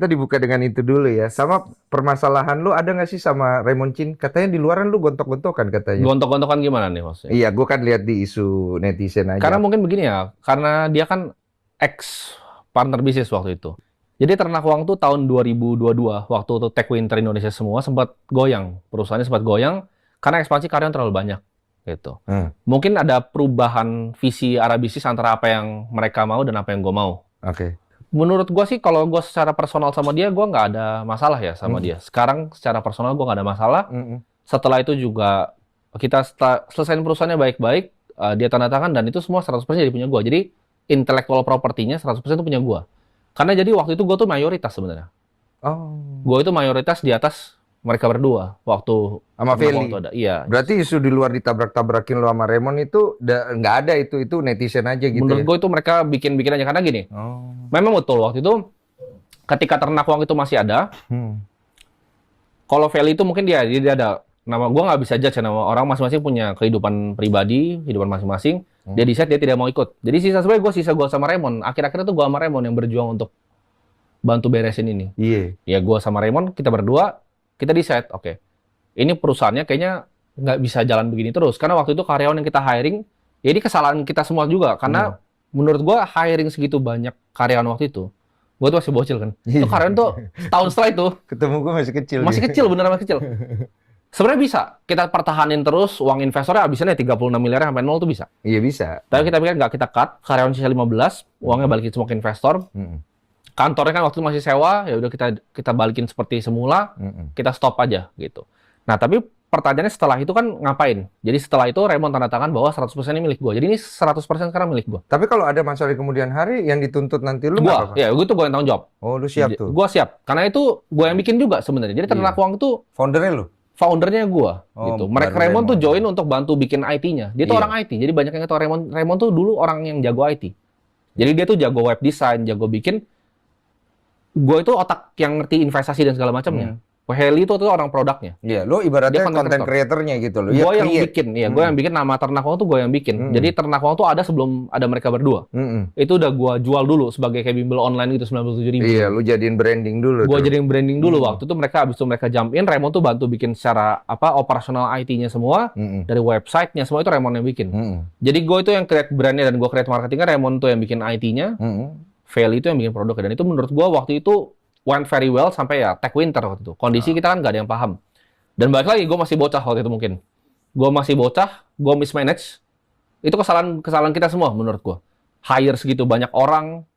Kita dibuka dengan itu dulu ya. Sama permasalahan lu ada nggak sih sama Raymond Chin? Katanya di luaran lu gontok-gontokan katanya. Gontok-gontokan gimana nih maksudnya? Iya, gua kan lihat di isu netizen Karena aja. mungkin begini ya, karena dia kan ex partner bisnis waktu itu. Jadi Ternak Uang tuh tahun 2022, waktu itu Tech Winter Indonesia semua sempat goyang. Perusahaannya sempat goyang karena ekspansi karyawan terlalu banyak. Gitu. Mungkin ada perubahan visi arah bisnis antara apa yang mereka mau dan apa yang gue mau. Oke. Menurut gue sih, kalau gue secara personal sama dia, gue nggak ada masalah ya sama dia. Sekarang secara personal gue nggak ada masalah. Setelah itu juga kita selesaiin perusahaannya baik-baik, dia tanda tangan dan itu semua 100% jadi punya gue. Jadi intellectual property-nya 100% itu punya gue. Karena jadi waktu itu gue tuh mayoritas sebenarnya. Oh. Gue itu mayoritas di atas mereka berdua waktu Sama Ternak Feli. Uang itu ada. Iya. Berarti isu di luar ditabrak-tabrakin lo sama Raymond itu nggak ada itu netizen aja gitu Menurut ya? gue itu mereka bikin-bikin aja karena gini. Oh. Memang betul waktu itu ketika Ternak Uang itu masih ada. Kalau Feli itu mungkin dia ada nama, gue nggak bisa judge ya, nama orang masing-masing punya kehidupan pribadi, kehidupan masing-masing. Dia decide dia tidak mau ikut. Jadi sisa gue sama Raymond. Akhir-akhirnya tuh gue sama Raymond yang berjuang untuk bantu beresin ini. Iya. Ya gue sama Raymond kita berdua kita decide, oke, ini perusahaannya kayaknya nggak bisa jalan begini terus. Karena waktu itu karyawan yang kita hiring, ya ini kesalahan kita semua juga. Karena menurut gue hiring segitu banyak karyawan waktu itu, gue tuh masih bocil kan. Itu karyawan tuh setahun setelah itu Ketemu gue masih kecil. masih kecil, beneran masih kecil. Sebenarnya bisa kita pertahanin terus, uang investornya habisannya 36 miliar sampai nol tuh bisa. Iya bisa. Tapi kita pikir nggak, kita cut, karyawan sisa 15, uangnya balikin semua ke investor. Kantornya kan waktu itu masih sewa, ya udah kita balikin seperti semula, kita stop aja gitu. Nah, tapi pertanyaannya setelah itu kan ngapain? Jadi setelah itu Raymond tanda tangan bahwa 100% ini milik gue. Jadi ini 100% sekarang milik gue. Tapi kalau ada masalah di kemudian hari yang dituntut nanti lu nggak Gua, apa-apa? ya gue tuh gue yang tanggung jawab. Oh, lu siap tuh. Gue siap, karena itu gue yang bikin juga sebenarnya. Jadi Ternak Uang itu Foundernya lu? foundernya gue, gitu. Mereka baru Raymond tuh Raymond. join untuk bantu bikin IT-nya. Dia tuh Iya. orang IT, jadi banyak yang tahu Raymond. Raymond tuh dulu orang yang jago IT. Jadi dia tuh jago web design, jago bikin. Gue itu otak yang ngerti investasi dan segala macamnya. Heli itu tuh orang produknya. Iya, lu ibaratnya Dia content content creator-nya gitu loh. Gue Ya, yang create. bikin, ya gue yang bikin nama Ternak Uang tuh gue yang bikin. Jadi Ternak Uang tuh ada sebelum ada mereka berdua. Itu udah gue jual dulu sebagai kayak bimbel online gitu 97.000. Iya, lu jadiin branding dulu Gue tuh. jadiin branding dulu waktu itu abis itu mereka jump in, Raymond tuh bantu bikin secara operasional IT-nya semua, dari website-nya semua itu Raymond yang bikin. Jadi gue itu yang create brand-nya dan gue create marketingnya, Raymond tuh yang bikin IT-nya, Feli itu yang bikin produknya. Dan itu menurut gue waktu itu went very well sampai ya Tech Winter waktu itu. Kondisi kita kan nggak ada yang paham. Dan balik lagi, gue masih bocah waktu itu mungkin. Gue masih bocah, gue mismanage. Itu kesalahan kita semua menurut gue. Hire segitu banyak orang,